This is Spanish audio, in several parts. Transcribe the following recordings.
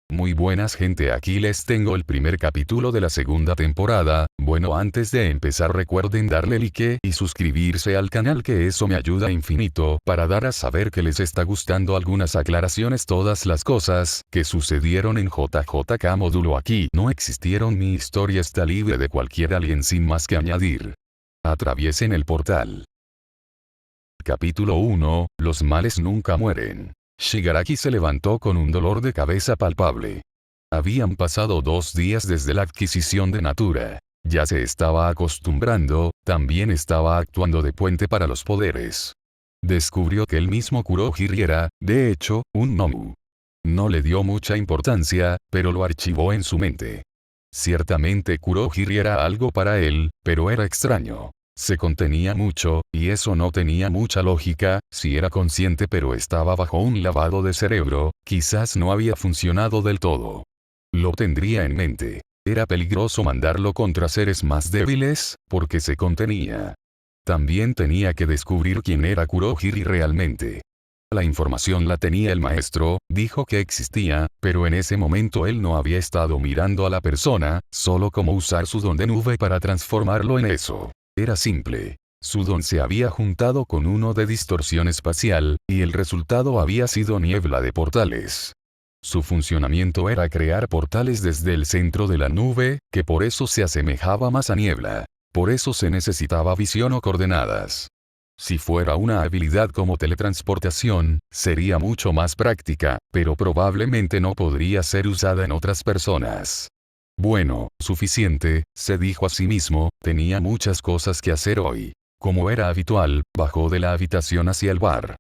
Muy buenas gente, aquí les tengo el primer capítulo de la segunda temporada. Bueno, antes de empezar recuerden darle like y suscribirse al canal, que eso me ayuda infinito para dar a saber que les está gustando. Algunas aclaraciones: todas las cosas que sucedieron en JJK módulo aquí no existieron. Mi historia está libre de cualquier alien. Sin más que añadir, atraviesen el portal. Capítulo 1. Los males nunca mueren. Shigaraki se levantó con un dolor de cabeza palpable. Habían pasado 2 días desde la adquisición de Natura. Ya se estaba acostumbrando, también estaba actuando de puente para los poderes. Descubrió que el mismo Kurohiri era, de hecho, un Nomu. No le dio mucha importancia, pero lo archivó en su mente. Ciertamente Kurohiri era algo para él, pero era extraño. Se contenía mucho, y eso no tenía mucha lógica. Si era consciente pero estaba bajo un lavado de cerebro, quizás no había funcionado del todo. Lo tendría en mente. Era peligroso mandarlo contra seres más débiles, porque se contenía. También tenía que descubrir quién era Kurohiri realmente. La información la tenía el maestro, dijo que existía, pero en ese momento él no había estado mirando a la persona, solo cómo usar su don de nube para transformarlo en eso. Era simple. Su don se había juntado con uno de distorsión espacial, y el resultado había sido niebla de portales. Su funcionamiento era crear portales desde el centro de la nube, que por eso se asemejaba más a niebla. Por eso se necesitaba visión o coordenadas. Si fuera una habilidad como teletransportación, sería mucho más práctica, pero probablemente no podría ser usada en otras personas. Bueno, suficiente, se dijo a sí mismo, tenía muchas cosas que hacer hoy. Como era habitual, bajó de la habitación hacia el bar.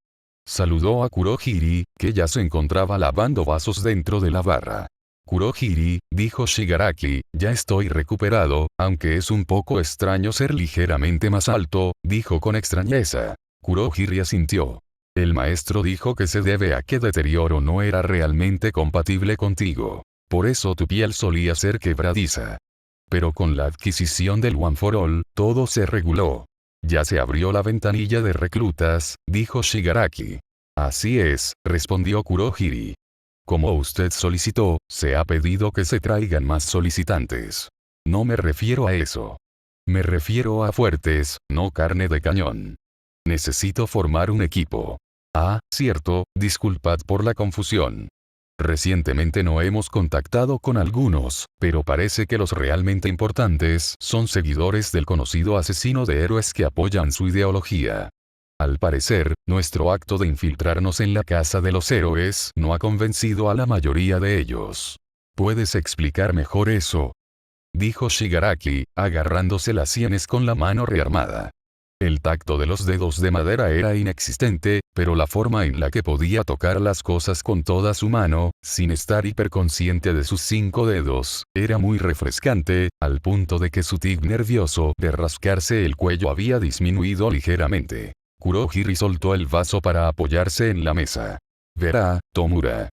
Saludó a Kurohiri, que ya se encontraba lavando vasos dentro de la barra. Kurohiri, dijo Shigaraki, ya estoy recuperado, aunque es un poco extraño ser ligeramente más alto, dijo con extrañeza. Kurohiri asintió. El maestro dijo que se debe a que deterioro no era realmente compatible contigo. Por eso tu piel solía ser quebradiza. Pero con la adquisición del One for All, todo se reguló. Ya se abrió la ventanilla de reclutas, dijo Shigaraki. Así es, respondió Kurohiri. Como usted solicitó, se ha pedido que se traigan más solicitantes. No me refiero a eso. Me refiero a fuertes, no carne de cañón. Necesito formar un equipo. Ah, cierto, disculpad por la confusión. Recientemente no hemos contactado con algunos, pero parece que los realmente importantes son seguidores del conocido asesino de héroes que apoyan su ideología. Al parecer, nuestro acto de infiltrarnos en la casa de los héroes no ha convencido a la mayoría de ellos. ¿Puedes explicar mejor eso?, dijo Shigaraki, agarrándose las sienes con la mano rearmada. El tacto de los dedos de madera era inexistente, pero la forma en la que podía tocar las cosas con toda su mano, sin estar hiperconsciente de sus 5 dedos, era muy refrescante, al punto de que su tic nervioso de rascarse el cuello había disminuido ligeramente. Kurohiri soltó el vaso para apoyarse en la mesa. Verá, Tomura.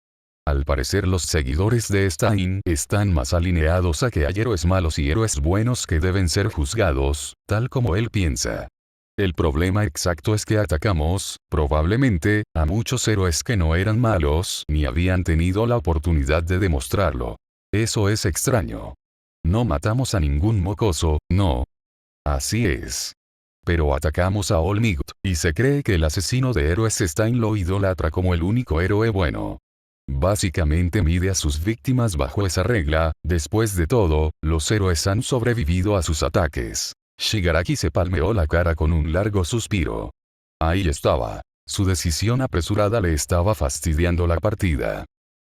Al parecer los seguidores de Stein están más alineados a que hay héroes malos y héroes buenos que deben ser juzgados, tal como él piensa. El problema exacto es que atacamos, probablemente, a muchos héroes que no eran malos ni habían tenido la oportunidad de demostrarlo. Eso es extraño. No matamos a ningún mocoso, no. Así es. Pero atacamos a Olmigot, y se cree que el asesino de héroes Stein lo idolatra como el único héroe bueno. Básicamente mide a sus víctimas bajo esa regla. Después de todo, los héroes han sobrevivido a sus ataques. Shigaraki se palmeó la cara con un largo suspiro. Ahí estaba. Su decisión apresurada le estaba fastidiando la partida.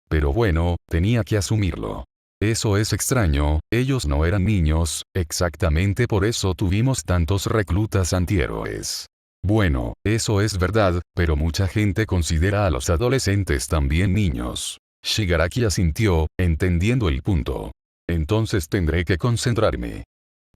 Pero bueno, tenía que asumirlo. Eso es extraño, ellos no eran niños, exactamente por eso tuvimos tantos reclutas antihéroes. Bueno, eso es verdad, pero mucha gente considera a los adolescentes también niños. Shigaraki asintió, entendiendo el punto. Entonces tendré que concentrarme.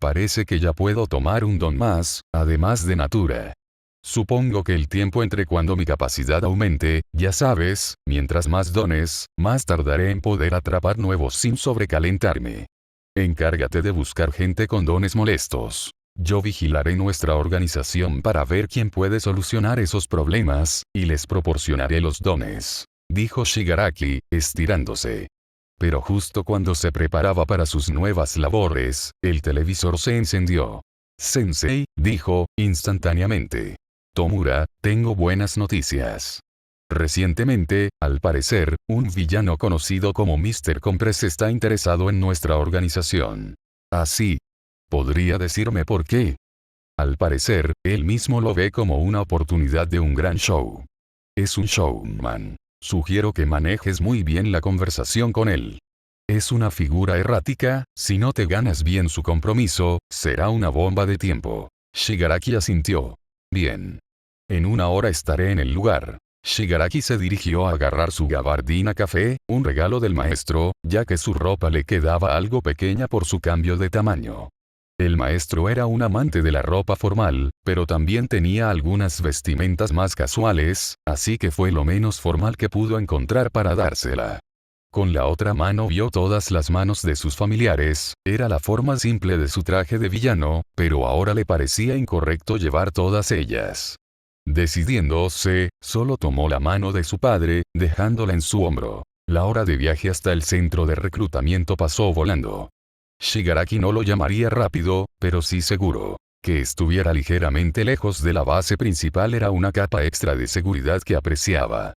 Parece que ya puedo tomar un don más, además de Natura. Supongo que el tiempo entre cuando mi capacidad aumente, ya sabes, mientras más dones, más tardaré en poder atrapar nuevos sin sobrecalentarme. Encárgate de buscar gente con dones molestos. Yo vigilaré nuestra organización para ver quién puede solucionar esos problemas, y les proporcionaré los dones, dijo Shigaraki, estirándose. pero justo cuando se preparaba para sus nuevas labores, el televisor se encendió. Sensei, dijo, instantáneamente. Tomura, tengo buenas noticias. Recientemente, al parecer, un villano conocido como Mr. Compress está interesado en nuestra organización. Así. ¿Podría decirme por qué? Al parecer, él mismo lo ve como una oportunidad de un gran show. Es un showman. Sugiero que manejes muy bien la conversación con él. Es una figura errática, si no te ganas bien su compromiso, será una bomba de tiempo. Shigaraki asintió. Bien. En una hora estaré en el lugar. Shigaraki se dirigió a agarrar su gabardina café, un regalo del maestro, ya que su ropa le quedaba algo pequeña por su cambio de tamaño. El maestro era un amante de la ropa formal, pero también tenía algunas vestimentas más casuales, así que fue lo menos formal que pudo encontrar para dársela. Con la otra mano vio todas las manos de sus familiares, era la forma simple de su traje de villano, pero ahora le parecía incorrecto llevar todas ellas. Decidiéndose, solo tomó la mano de su padre, dejándola en su hombro. La hora de viaje hasta el centro de reclutamiento pasó volando. Shigaraki no lo llamaría rápido, pero sí seguro. Que estuviera ligeramente lejos de la base principal era una capa extra de seguridad que apreciaba.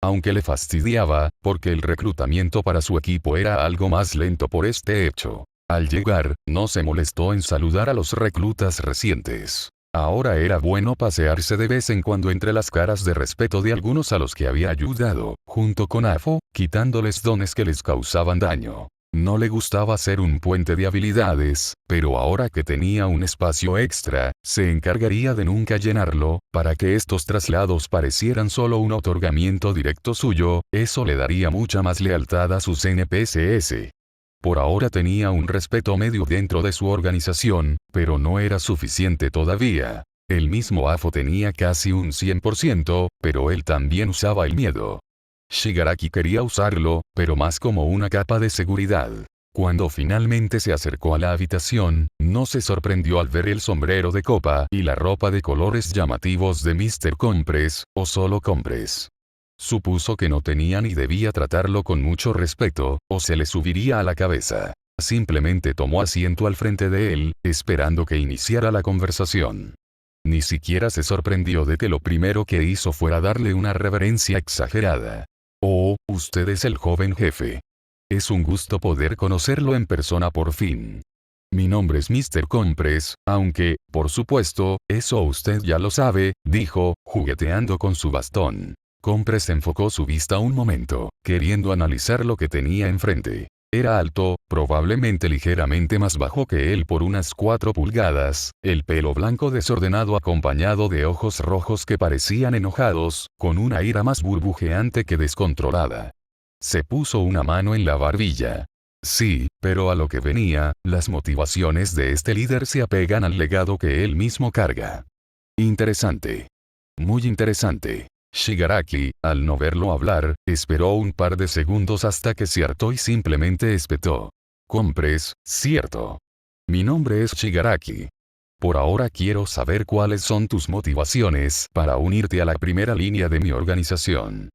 Aunque le fastidiaba, porque el reclutamiento para su equipo era algo más lento por este hecho. Al llegar, no se molestó en saludar a los reclutas recientes. Ahora era bueno pasearse de vez en cuando entre las caras de respeto de algunos a los que había ayudado, junto con Afo, quitándoles dones que les causaban daño. No le gustaba ser un puente de habilidades, pero ahora que tenía un espacio extra, se encargaría de nunca llenarlo, para que estos traslados parecieran solo un otorgamiento directo suyo, eso le daría mucha más lealtad a sus NPCs. Por ahora tenía un respeto medio dentro de su organización, pero no era suficiente todavía. El mismo Afo tenía casi un 100%, pero él también usaba el miedo. Shigaraki quería usarlo, pero más como una capa de seguridad. Cuando finalmente se acercó a la habitación, no se sorprendió al ver el sombrero de copa y la ropa de colores llamativos de Mr. Compress, o solo Compress. Supuso que no tenía ni debía tratarlo con mucho respeto, o se le subiría a la cabeza. Simplemente tomó asiento al frente de él, esperando que iniciara la conversación. Ni siquiera se sorprendió de que lo primero que hizo fuera darle una reverencia exagerada. Oh, usted es el joven jefe. Es un gusto poder conocerlo en persona por fin. Mi nombre es Mr. Compress, aunque, por supuesto, eso usted ya lo sabe, dijo, jugueteando con su bastón. Compress enfocó su vista un momento, queriendo analizar lo que tenía enfrente. Era alto, probablemente ligeramente más bajo que él por unas 4 pulgadas, el pelo blanco desordenado acompañado de ojos rojos que parecían enojados, con una ira más burbujeante que descontrolada. Se puso una mano en la barbilla. Sí, pero a lo que venía, las motivaciones de este líder se apegan al legado que él mismo carga. Interesante. Muy interesante. Shigaraki, al no verlo hablar, esperó un par de segundos hasta que se hartó y simplemente espetó. Compress, cierto. Mi nombre es Shigaraki. Por ahora quiero saber cuáles son tus motivaciones para unirte a la primera línea de mi organización.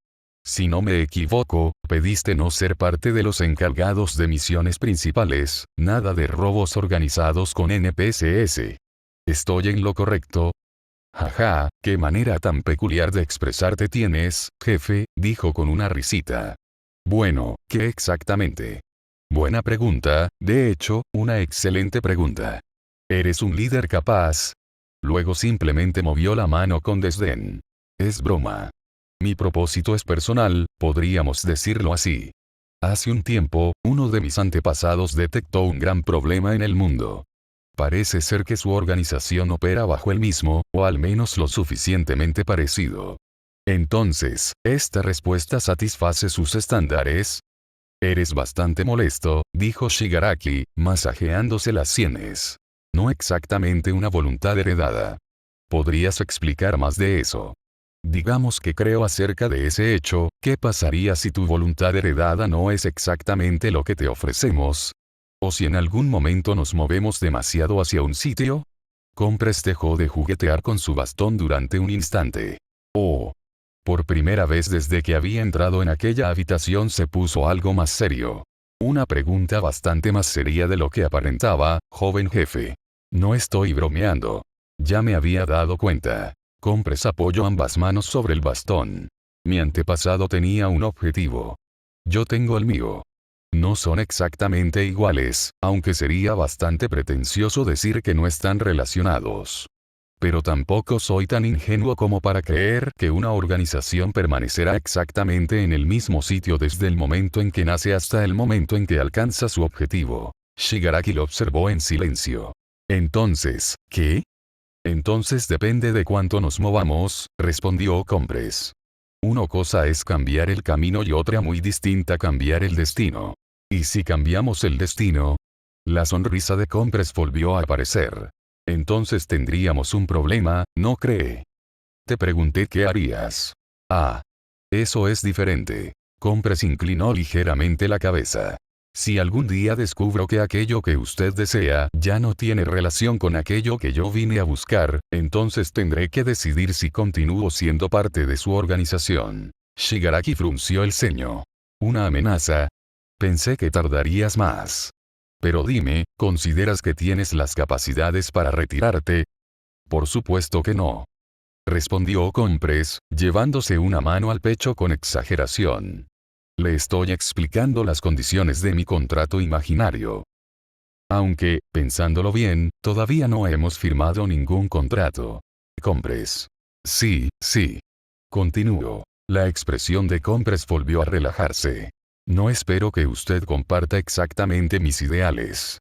Si no me equivoco, pediste no ser parte de los encargados de misiones principales, nada de robos organizados con NPCs. ¿Estoy en lo correcto? Jaja, qué manera tan peculiar de expresarte tienes, jefe, dijo con una risita. Bueno, ¿qué exactamente? Buena pregunta, de hecho, una excelente pregunta. ¿Eres un líder capaz? Luego simplemente movió la mano con desdén. Es broma. Mi propósito es personal, podríamos decirlo así. Hace un tiempo, uno de mis antepasados detectó un gran problema en el mundo. Parece ser que su organización opera bajo el mismo, o al menos lo suficientemente parecido. Entonces, ¿esta respuesta satisface sus estándares? Eres bastante molesto, dijo Shigaraki, masajeándose las sienes. No exactamente una voluntad heredada. ¿Podrías explicar más de eso? Digamos que creo acerca de ese hecho, ¿qué pasaría si tu voluntad heredada no es exactamente lo que te ofrecemos? ¿O si en algún momento nos movemos demasiado hacia un sitio? Compress dejó de juguetear con su bastón durante un instante. Oh. Por primera vez desde que había entrado en aquella habitación se puso algo más serio. Una pregunta bastante más seria de lo que aparentaba, joven jefe. No estoy bromeando. Ya me había dado cuenta. Compress apoyó ambas manos sobre el bastón. Mi antepasado tenía un objetivo. Yo tengo el mío. No son exactamente iguales, aunque sería bastante pretencioso decir que no están relacionados. Pero tampoco soy tan ingenuo como para creer que una organización permanecerá exactamente en el mismo sitio desde el momento en que nace hasta el momento en que alcanza su objetivo. Shigaraki lo observó en silencio. Entonces, ¿qué? Entonces depende de cuánto nos movamos, respondió Compress. Una cosa es cambiar el camino y otra muy distinta cambiar el destino. ¿Y si cambiamos el destino? La sonrisa de Compress volvió a aparecer. Entonces tendríamos un problema, ¿no cree? Te pregunté qué harías. Ah. Eso es diferente. Compress inclinó ligeramente la cabeza. Si algún día descubro que aquello que usted desea ya no tiene relación con aquello que yo vine a buscar, entonces tendré que decidir si continúo siendo parte de su organización. Shigaraki frunció el ceño. ¿Una amenaza? Pensé que tardarías más. Pero dime, ¿consideras que tienes las capacidades para retirarte? Por supuesto que no. Respondió Compress, llevándose una mano al pecho con exageración. Le estoy explicando las condiciones de mi contrato imaginario. Aunque, pensándolo bien, todavía no hemos firmado ningún contrato. Compress. Sí, sí. Continuó. La expresión de Compress volvió a relajarse. No espero que usted comparta exactamente mis ideales.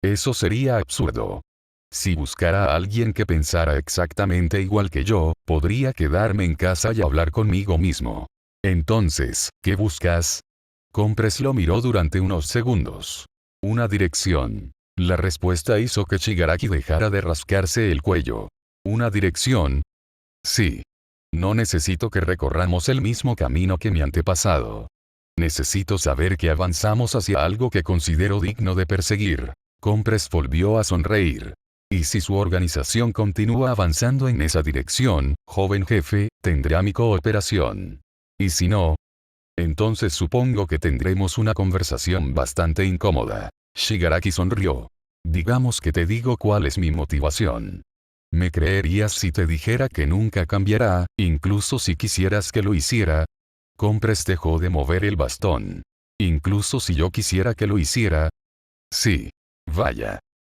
Eso sería absurdo. Si buscara a alguien que pensara exactamente igual que yo, podría quedarme en casa y hablar conmigo mismo. Entonces, ¿qué buscas? Compress lo miró durante unos segundos. Una dirección. La respuesta hizo que Shigaraki dejara de rascarse el cuello. ¿Una dirección? Sí. No necesito que recorramos el mismo camino que mi antepasado. Necesito saber que avanzamos hacia algo que considero digno de perseguir. Compress volvió a sonreír. Y si su organización continúa avanzando en esa dirección, joven jefe, tendrá mi cooperación. Y si no, entonces supongo que tendremos una conversación bastante incómoda. Shigaraki sonrió. Digamos que te digo cuál es mi motivación. ¿Me creerías si te dijera que nunca cambiará, incluso si quisieras que lo hiciera? Compress dejó de mover el bastón. ¿Incluso si yo quisiera que lo hiciera? Sí. Vaya.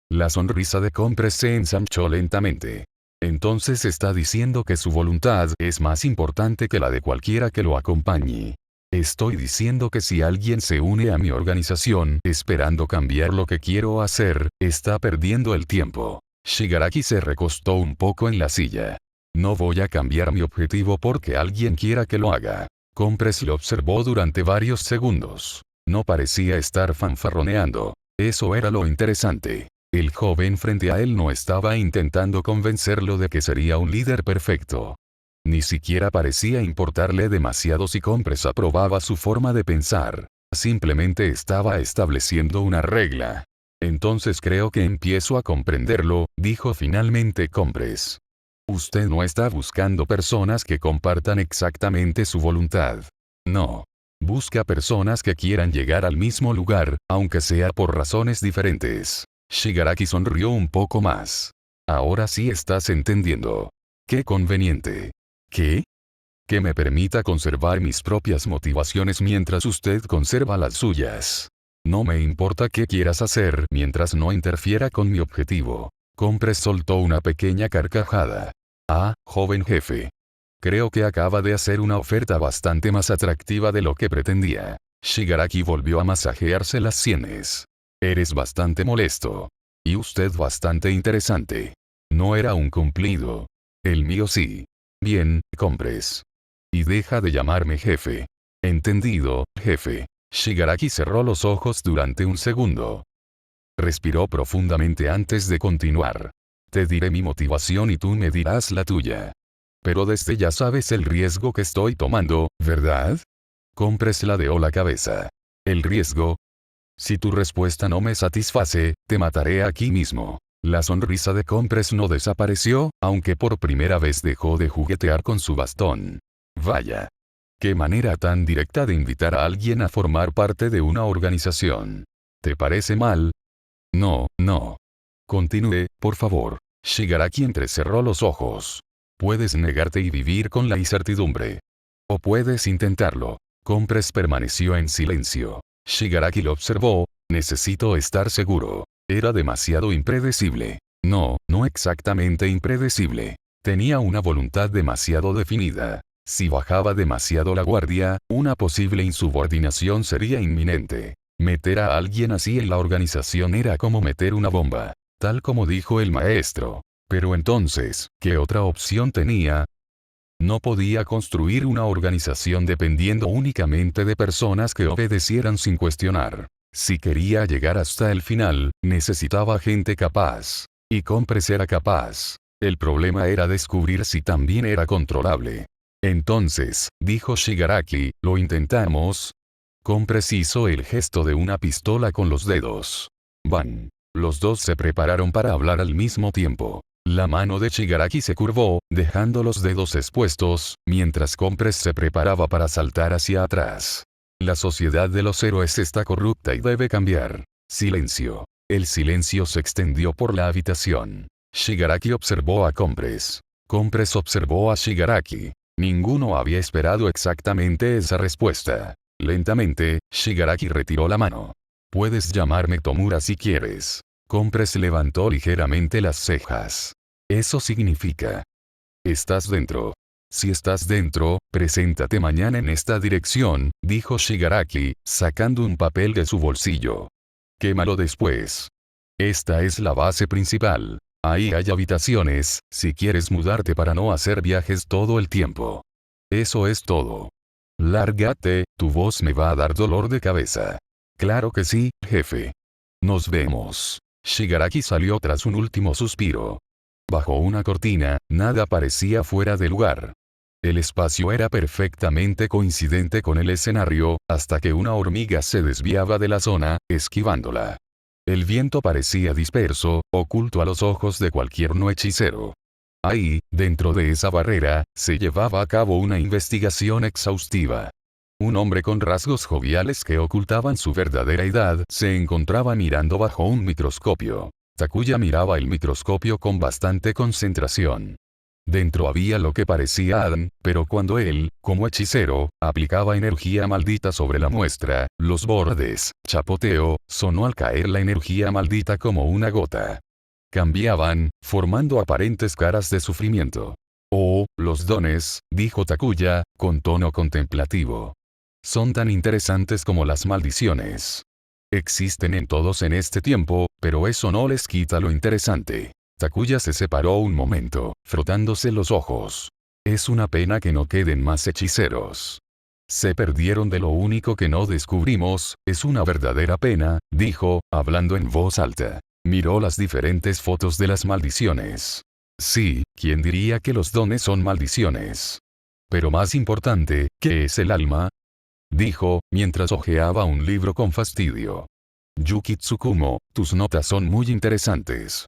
La sonrisa de Compress se ensanchó lentamente. Entonces está diciendo que su voluntad es más importante que la de cualquiera que lo acompañe. Estoy diciendo que si alguien se une a mi organización esperando cambiar lo que quiero hacer, está perdiendo el tiempo. Shigaraki se recostó un poco en la silla. No voy a cambiar mi objetivo porque alguien quiera que lo haga. Compress lo observó durante varios segundos. No parecía estar fanfarroneando. Eso era lo interesante. El joven frente a él no estaba intentando convencerlo de que sería un líder perfecto. Ni siquiera parecía importarle demasiado si Compress aprobaba su forma de pensar. Simplemente estaba estableciendo una regla. Entonces creo que empiezo a comprenderlo, dijo finalmente Compress. Usted no está buscando personas que compartan exactamente su voluntad. No. Busca personas que quieran llegar al mismo lugar, aunque sea por razones diferentes. Shigaraki sonrió un poco más. Ahora sí estás entendiendo. Qué conveniente. ¿Qué? Que me permita conservar mis propias motivaciones mientras usted conserva las suyas. No me importa qué quieras hacer mientras no interfiera con mi objetivo. Compress soltó una pequeña carcajada. Ah, joven jefe. Creo que acaba de hacer una oferta bastante más atractiva de lo que pretendía. Shigaraki volvió a masajearse las sienes. Eres bastante molesto. Y usted bastante interesante. No era un cumplido. El mío sí. Bien, Compress. Y deja de llamarme jefe. Entendido, jefe. Shigaraki cerró los ojos durante un segundo. Respiró profundamente antes de continuar. Te diré mi motivación y tú me dirás la tuya. Pero desde ya sabes el riesgo que estoy tomando, ¿verdad? Compress ladeó la cabeza. ¿El riesgo? Si tu respuesta no me satisface, te mataré aquí mismo. La sonrisa de Compress no desapareció, aunque por primera vez dejó de juguetear con su bastón. Vaya. Qué manera tan directa de invitar a alguien a formar parte de una organización. ¿Te parece mal? No, no. Continúe, por favor. Shigaraki entrecerró los ojos. Puedes negarte y vivir con la incertidumbre. O puedes intentarlo. Compress permaneció en silencio. Shigaraki lo observó. Necesito estar seguro. Era demasiado impredecible. No, no exactamente impredecible. Tenía una voluntad demasiado definida. Si bajaba demasiado la guardia, una posible insubordinación sería inminente. Meter a alguien así en la organización era como meter una bomba. Tal como dijo el maestro. Pero entonces, ¿qué otra opción tenía? No podía construir una organización dependiendo únicamente de personas que obedecieran sin cuestionar. Si quería llegar hasta el final, necesitaba gente capaz. Y Compress era capaz. El problema era descubrir si también era controlable. Entonces, dijo Shigaraki, ¿lo intentamos? Compress hizo el gesto de una pistola con los dedos. Van. Los dos se prepararon para hablar al mismo tiempo. La mano de Shigaraki se curvó, dejando los dedos expuestos, mientras Compress se preparaba para saltar hacia atrás. La sociedad de los héroes está corrupta y debe cambiar. Silencio. El silencio se extendió por la habitación. Shigaraki observó a Compress. Compress observó a Shigaraki. Ninguno había esperado exactamente esa respuesta. Lentamente, Shigaraki retiró la mano. Puedes llamarme Tomura si quieres. Compress levantó ligeramente las cejas. Eso significa. Estás dentro. Si estás dentro, preséntate mañana en esta dirección, dijo Shigaraki, sacando un papel de su bolsillo. Quémalo después. Esta es la base principal. Ahí hay habitaciones, si quieres mudarte para no hacer viajes todo el tiempo. Eso es todo. Lárgate, tu voz me va a dar dolor de cabeza. Claro que sí, jefe. Nos vemos. Shigaraki salió tras un último suspiro. Bajo una cortina, nada parecía fuera de lugar. El espacio era perfectamente coincidente con el escenario, hasta que una hormiga se desviaba de la zona, esquivándola. El viento parecía disperso, oculto a los ojos de cualquier no hechicero. Ahí, dentro de esa barrera, se llevaba a cabo una investigación exhaustiva. Un hombre con rasgos joviales que ocultaban su verdadera edad se encontraba mirando bajo un microscopio. Takuya miraba el microscopio con bastante concentración. Dentro había lo que parecía Adam, pero cuando él, como hechicero, aplicaba energía maldita sobre la muestra, los bordes, chapoteo, sonó al caer la energía maldita como una gota. Cambiaban, formando aparentes caras de sufrimiento. Oh, los dones, dijo Takuya, con tono contemplativo. Son tan interesantes como las maldiciones. Existen en todos en este tiempo, pero eso no les quita lo interesante. Takuya se separó un momento, frotándose los ojos. Es una pena que no queden más hechiceros. Se perdieron de lo único que no descubrimos, es una verdadera pena, dijo, hablando en voz alta. Miró las diferentes fotos de las maldiciones. Sí, ¿quién diría que los dones son maldiciones? Pero más importante, ¿qué es el alma? Dijo, mientras hojeaba un libro con fastidio. Yuki Tsukumo, tus notas son muy interesantes.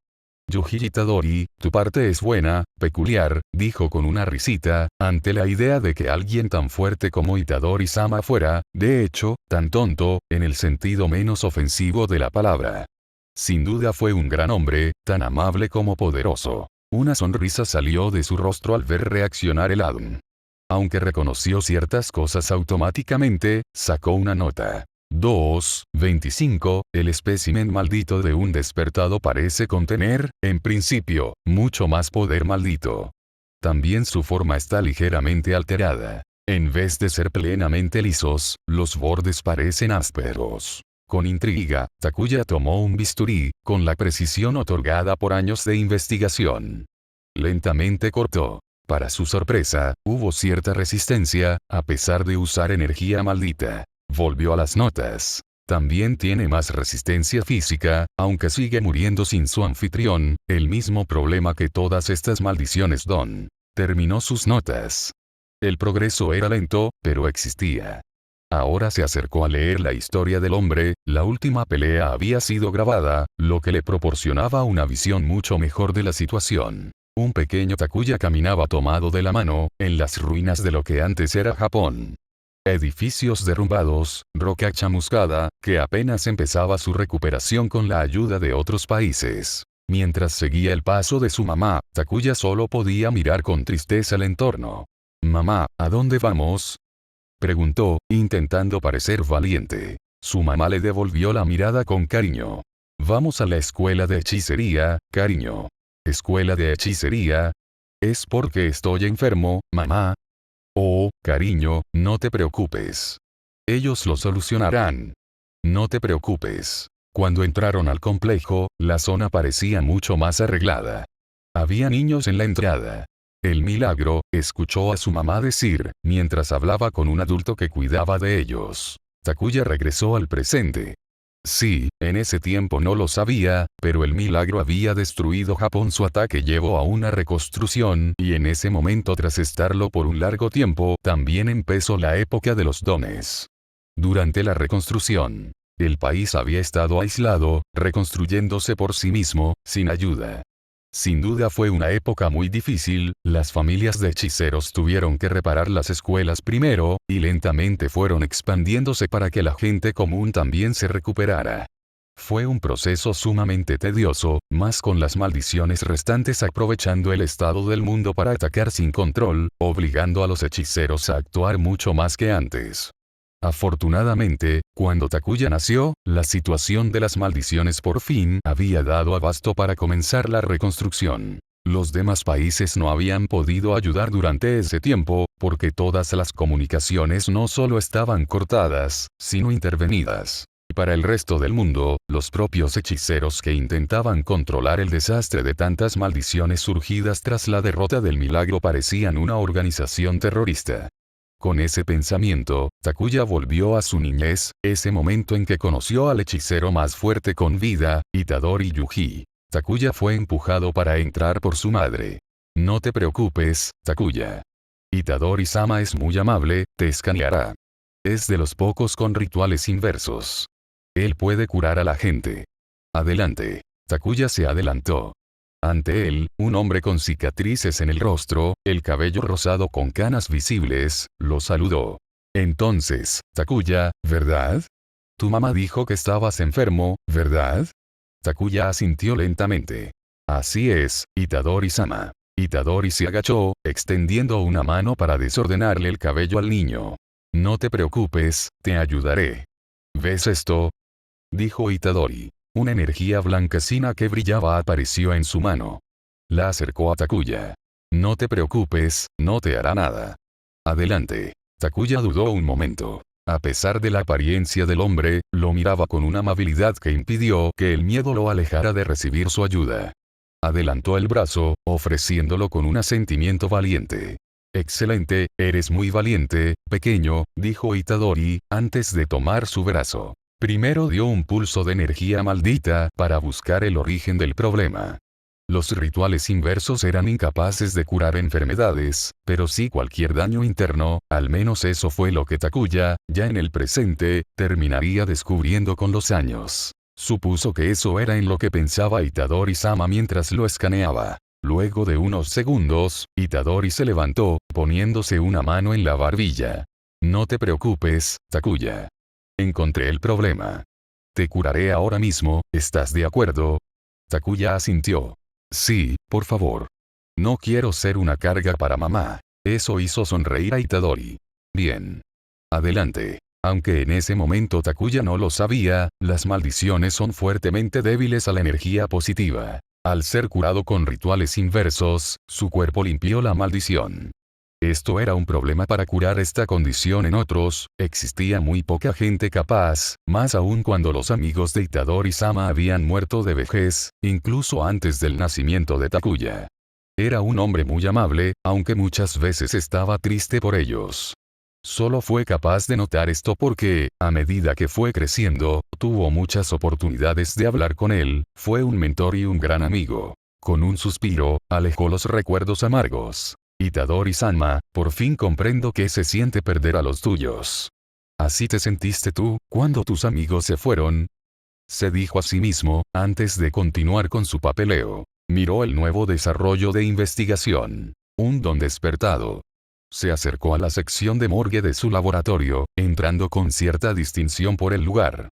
Yuji Itadori, tu parte es buena, peculiar, dijo con una risita, ante la idea de que alguien tan fuerte como Itadori-sama fuera, de hecho, tan tonto, en el sentido menos ofensivo de la palabra. Sin duda fue un gran hombre, tan amable como poderoso. Una sonrisa salió de su rostro al ver reaccionar el Adam. Aunque reconoció ciertas cosas automáticamente, sacó una nota. 2.25, el espécimen maldito de un despertado parece contener, en principio, mucho más poder maldito. También su forma está ligeramente alterada. En vez de ser plenamente lisos, los bordes parecen ásperos. Con intriga, Takuya tomó un bisturí, con la precisión otorgada por años de investigación. Lentamente cortó. Para su sorpresa, hubo cierta resistencia, a pesar de usar energía maldita. Volvió a las notas. También tiene más resistencia física, aunque sigue muriendo sin su anfitrión, el mismo problema que todas estas maldiciones don. Terminó sus notas. El progreso era lento, pero existía. Ahora se acercó a leer la historia del hombre, la última pelea había sido grabada, lo que le proporcionaba una visión mucho mejor de la situación. Un pequeño Takuya caminaba tomado de la mano, en las ruinas de lo que antes era Japón. Edificios derrumbados, roca chamuscada, que apenas empezaba su recuperación con la ayuda de otros países. Mientras seguía el paso de su mamá, Takuya solo podía mirar con tristeza el entorno. «Mamá, ¿a dónde vamos?», preguntó, intentando parecer valiente. Su mamá le devolvió la mirada con cariño. «Vamos a la escuela de hechicería, cariño». «¿Escuela de hechicería? Es porque estoy enfermo, mamá». «Oh, cariño, no te preocupes. Ellos lo solucionarán. No te preocupes». Cuando entraron al complejo, la zona parecía mucho más arreglada. Había niños en la entrada. «El milagro», escuchó a su mamá decir, mientras hablaba con un adulto que cuidaba de ellos. Takuya regresó al presente. Sí, en ese tiempo no lo sabía, pero el milagro había destruido Japón. Su ataque llevó a una reconstrucción, y en ese momento, tras estarlo por un largo tiempo, también empezó la época de los dones. Durante la reconstrucción, el país había estado aislado, reconstruyéndose por sí mismo, sin ayuda. Sin duda fue una época muy difícil, las familias de hechiceros tuvieron que reparar las escuelas primero, y lentamente fueron expandiéndose para que la gente común también se recuperara. Fue un proceso sumamente tedioso, más con las maldiciones restantes aprovechando el estado del mundo para atacar sin control, obligando a los hechiceros a actuar mucho más que antes. Afortunadamente, cuando Takuya nació, la situación de las maldiciones por fin había dado abasto para comenzar la reconstrucción. Los demás países no habían podido ayudar durante ese tiempo, porque todas las comunicaciones no solo estaban cortadas, sino intervenidas. Y para el resto del mundo, los propios hechiceros que intentaban controlar el desastre de tantas maldiciones surgidas tras la derrota del milagro parecían una organización terrorista. Con ese pensamiento, Takuya volvió a su niñez, ese momento en que conoció al hechicero más fuerte con vida, Itadori Yuji. Takuya fue empujado para entrar por su madre. «No te preocupes, Takuya. Itadori-sama es muy amable, te escaneará. Es de los pocos con rituales inversos. Él puede curar a la gente. Adelante». Takuya se adelantó. Ante él, un hombre con cicatrices en el rostro, el cabello rosado con canas visibles, lo saludó. «Entonces, Takuya, ¿verdad? Tu mamá dijo que estabas enfermo, ¿verdad?». Takuya asintió lentamente. «Así es, Itadori-sama». Itadori se agachó, extendiendo una mano para desordenarle el cabello al niño. «No te preocupes, te ayudaré». «¿Ves esto?», dijo Itadori. Una energía blanquecina que brillaba apareció en su mano. La acercó a Takuya. «No te preocupes, no te hará nada. Adelante». Takuya dudó un momento. A pesar de la apariencia del hombre, lo miraba con una amabilidad que impidió que el miedo lo alejara de recibir su ayuda. Adelantó el brazo, ofreciéndolo con un asentimiento valiente. «Excelente, eres muy valiente, pequeño», dijo Itadori, antes de tomar su brazo. Primero dio un pulso de energía maldita para buscar el origen del problema. Los rituales inversos eran incapaces de curar enfermedades, pero sí cualquier daño interno, al menos eso fue lo que Takuya, ya en el presente, terminaría descubriendo con los años. Supuso que eso era en lo que pensaba Itadori-sama mientras lo escaneaba. Luego de unos segundos, Itadori se levantó, poniéndose una mano en la barbilla. «No te preocupes, Takuya. Encontré el problema. Te curaré ahora mismo, ¿estás de acuerdo?». Takuya asintió. «Sí, por favor. No quiero ser una carga para mamá». Eso hizo sonreír a Itadori. «Bien. Adelante». Aunque en ese momento Takuya no lo sabía, las maldiciones son fuertemente débiles a la energía positiva. Al ser curado con rituales inversos, su cuerpo limpió la maldición. Esto era un problema para curar esta condición en otros, existía muy poca gente capaz, más aún cuando los amigos de Itadori-sama habían muerto de vejez, incluso antes del nacimiento de Takuya. Era un hombre muy amable, aunque muchas veces estaba triste por ellos. Solo fue capaz de notar esto porque, a medida que fue creciendo, tuvo muchas oportunidades de hablar con él, fue un mentor y un gran amigo. Con un suspiro, alejó los recuerdos amargos. «Itadori-sama, por fin comprendo qué se siente perder a los tuyos. ¿Así te sentiste tú, cuando tus amigos se fueron?», se dijo a sí mismo, antes de continuar con su papeleo. Miró el nuevo desarrollo de investigación. Un don despertado. Se acercó a la sección de morgue de su laboratorio, entrando con cierta distinción por el lugar.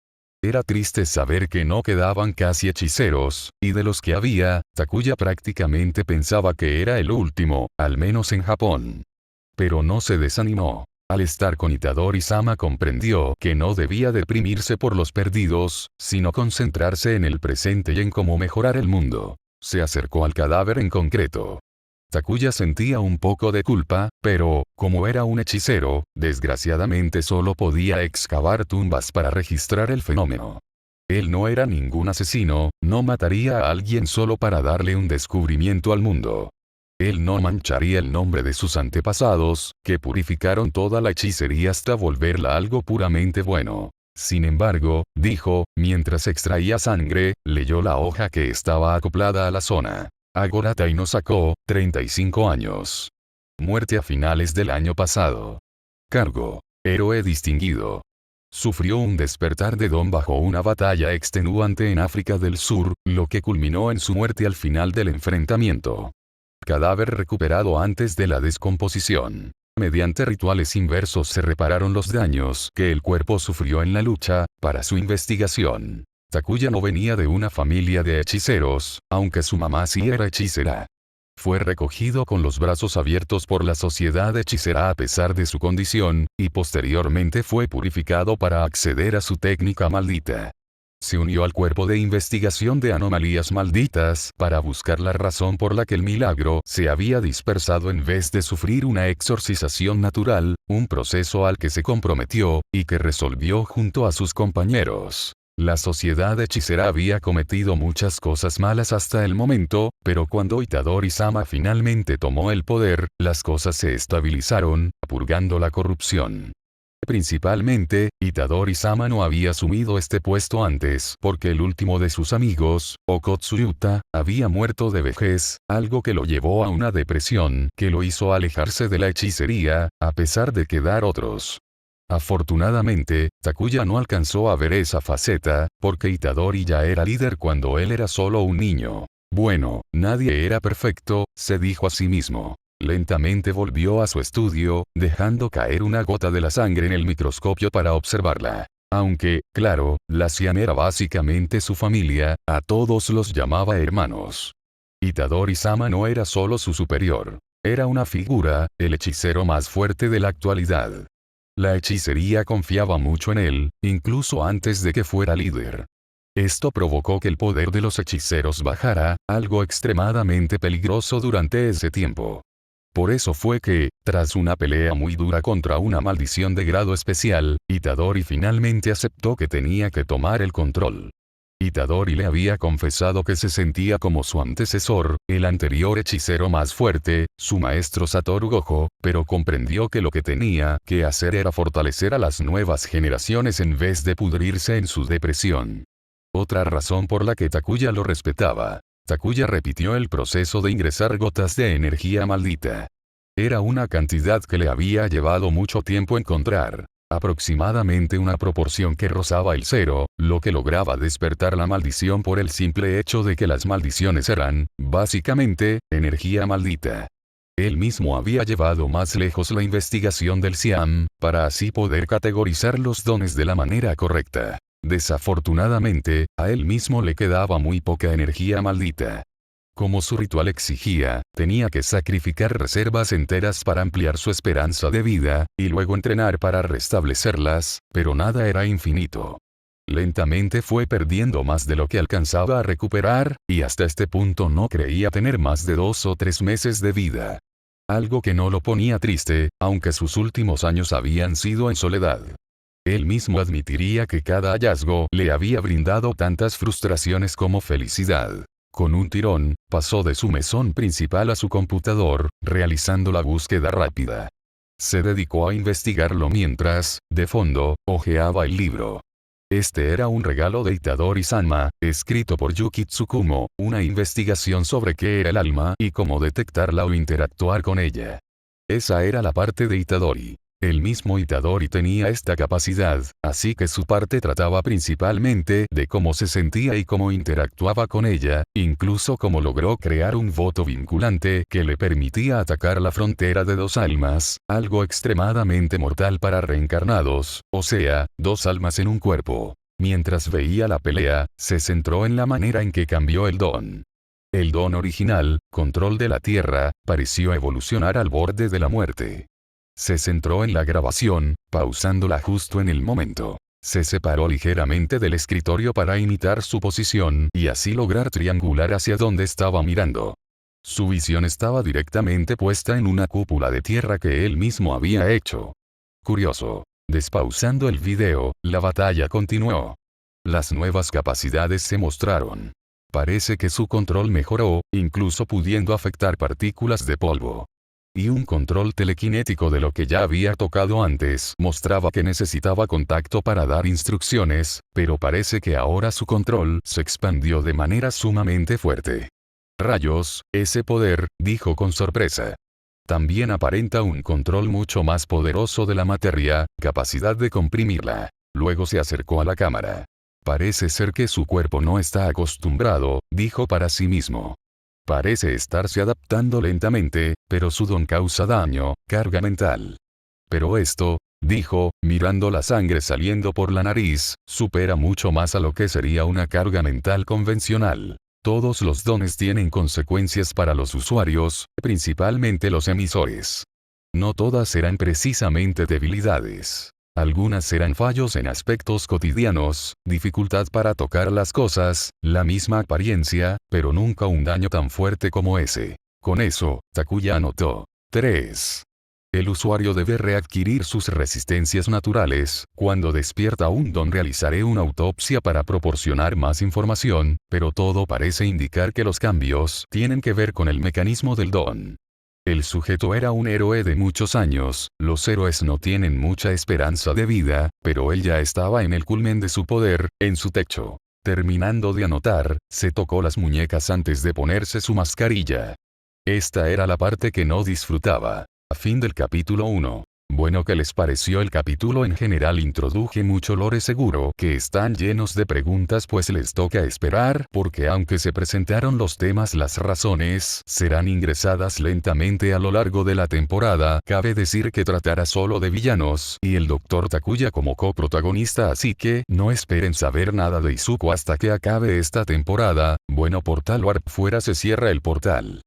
Era triste saber que no quedaban casi hechiceros, y de los que había, Takuya prácticamente pensaba que era el último, al menos en Japón. Pero no se desanimó. Al estar con Itadori-sama comprendió que no debía deprimirse por los perdidos, sino concentrarse en el presente y en cómo mejorar el mundo. Se acercó al cadáver en concreto. Takuya sentía un poco de culpa, pero, como era un hechicero, desgraciadamente solo podía excavar tumbas para registrar el fenómeno. Él no era ningún asesino, no mataría a alguien solo para darle un descubrimiento al mundo. Él no mancharía el nombre de sus antepasados, que purificaron toda la hechicería hasta volverla algo puramente bueno. Sin embargo, dijo, mientras extraía sangre, leyó la hoja que estaba acoplada a la zona. Agora Taino sacó, 35 años. Muerte a finales del año pasado. Cargo. Héroe distinguido. Sufrió un despertar de don bajo una batalla extenuante en África del Sur, lo que culminó en su muerte al final del enfrentamiento. Cadáver recuperado antes de la descomposición. Mediante rituales inversos se repararon los daños que el cuerpo sufrió en la lucha, para su investigación. Takuya no venía de una familia de hechiceros, aunque su mamá sí era hechicera. Fue recogido con los brazos abiertos por la sociedad hechicera a pesar de su condición, y posteriormente fue purificado para acceder a su técnica maldita. Se unió al cuerpo de investigación de anomalías malditas para buscar la razón por la que el milagro se había dispersado en vez de sufrir una exorcización natural, un proceso al que se comprometió, y que resolvió junto a sus compañeros. La sociedad hechicera había cometido muchas cosas malas hasta el momento, pero cuando Itadori-sama finalmente tomó el poder, las cosas se estabilizaron, purgando la corrupción. Principalmente, Itadori-sama no había asumido este puesto antes porque el último de sus amigos, Okotsuyuta, había muerto de vejez, algo que lo llevó a una depresión que lo hizo alejarse de la hechicería, a pesar de quedar otros. Afortunadamente, Takuya no alcanzó a ver esa faceta, porque Itadori ya era líder cuando él era solo un niño. Bueno, nadie era perfecto, se dijo a sí mismo. Lentamente volvió a su estudio, dejando caer una gota de la sangre en el microscopio para observarla. Aunque, claro, la Cian era básicamente su familia, a todos los llamaba hermanos. Itadori-sama no era solo su superior. Era una figura, el hechicero más fuerte de la actualidad. La hechicería confiaba mucho en él, incluso antes de que fuera líder. Esto provocó que el poder de los hechiceros bajara, algo extremadamente peligroso durante ese tiempo. Por eso fue que, tras una pelea muy dura contra una maldición de grado especial, Itadori finalmente aceptó que tenía que tomar el control. Itadori le había confesado que se sentía como su antecesor, el anterior hechicero más fuerte, su maestro Satoru Gojo, pero comprendió que lo que tenía que hacer era fortalecer a las nuevas generaciones en vez de pudrirse en su depresión. Otra razón por la que Takuya lo respetaba. Takuya repitió el proceso de ingresar gotas de energía maldita. Era una cantidad que le había llevado mucho tiempo encontrar. Aproximadamente una proporción que rozaba el cero, lo que lograba despertar la maldición por el simple hecho de que las maldiciones eran, básicamente, energía maldita. Él mismo había llevado más lejos la investigación del Siam, para así poder categorizar los dones de la manera correcta. Desafortunadamente, a él mismo le quedaba muy poca energía maldita. Como su ritual exigía, tenía que sacrificar reservas enteras para ampliar su esperanza de vida, y luego entrenar para restablecerlas, pero nada era infinito. Lentamente fue perdiendo más de lo que alcanzaba a recuperar, y hasta este punto no creía tener más de 2 o 3 meses de vida. Algo que no lo ponía triste, aunque sus últimos años habían sido en soledad. Él mismo admitiría que cada hallazgo le había brindado tantas frustraciones como felicidad. Con un tirón, pasó de su mesón principal a su computador, realizando la búsqueda rápida. Se dedicó a investigarlo mientras, de fondo, hojeaba el libro. Este era un regalo de Itadori-sama, escrito por Yuki Tsukumo, una investigación sobre qué era el alma y cómo detectarla o interactuar con ella. Esa era la parte de Itadori. El mismo Itadori tenía esta capacidad, así que su parte trataba principalmente de cómo se sentía y cómo interactuaba con ella, incluso cómo logró crear un voto vinculante que le permitía atacar la frontera de dos almas, algo extremadamente mortal para reencarnados, o sea, dos almas en un cuerpo. Mientras veía la pelea, se centró en la manera en que cambió el don. El don original, control de la Tierra, pareció evolucionar al borde de la muerte. Se centró en la grabación, pausándola justo en el momento. Se separó ligeramente del escritorio para imitar su posición y así lograr triangular hacia donde estaba mirando. Su visión estaba directamente puesta en una cúpula de tierra que él mismo había hecho. Curioso. Despausando el video, la batalla continuó. Las nuevas capacidades se mostraron. Parece que su control mejoró, incluso pudiendo afectar partículas de polvo. Y un control telequinético de lo que ya había tocado antes mostraba que necesitaba contacto para dar instrucciones, pero parece que ahora su control se expandió de manera sumamente fuerte. Rayos, ese poder, dijo con sorpresa. También aparenta un control mucho más poderoso de la materia, capacidad de comprimirla. Luego se acercó a la cámara. Parece ser que su cuerpo no está acostumbrado, dijo para sí mismo. Parece estarse adaptando lentamente, pero su don causa daño, carga mental. Pero esto, dijo, mirando la sangre saliendo por la nariz, supera mucho más a lo que sería una carga mental convencional. Todos los dones tienen consecuencias para los usuarios, principalmente los emisores. No todas eran precisamente debilidades. Algunas eran fallos en aspectos cotidianos, dificultad para tocar las cosas, la misma apariencia, pero nunca un daño tan fuerte como ese. Con eso, Takuya anotó. 3. El usuario debe readquirir sus resistencias naturales. Cuando despierta un don realizaré una autopsia para proporcionar más información, pero todo parece indicar que los cambios tienen que ver con el mecanismo del don. El sujeto era un héroe de muchos años, los héroes no tienen mucha esperanza de vida, pero él ya estaba en el culmen de su poder, en su techo. Terminando de anotar, se tocó las muñecas antes de ponerse su mascarilla. Esta era la parte que no disfrutaba. A fin del capítulo 1. Bueno, ¿qué les pareció el capítulo? En general introduje mucho lore, seguro que están llenos de preguntas, pues les toca esperar, porque aunque se presentaron los temas, las razones serán ingresadas lentamente a lo largo de la temporada. Cabe decir que tratará solo de villanos, y el Dr. Takuya como coprotagonista, así que no esperen saber nada de Izuku hasta que acabe esta temporada. Bueno, Portal Warp fuera, se cierra el portal.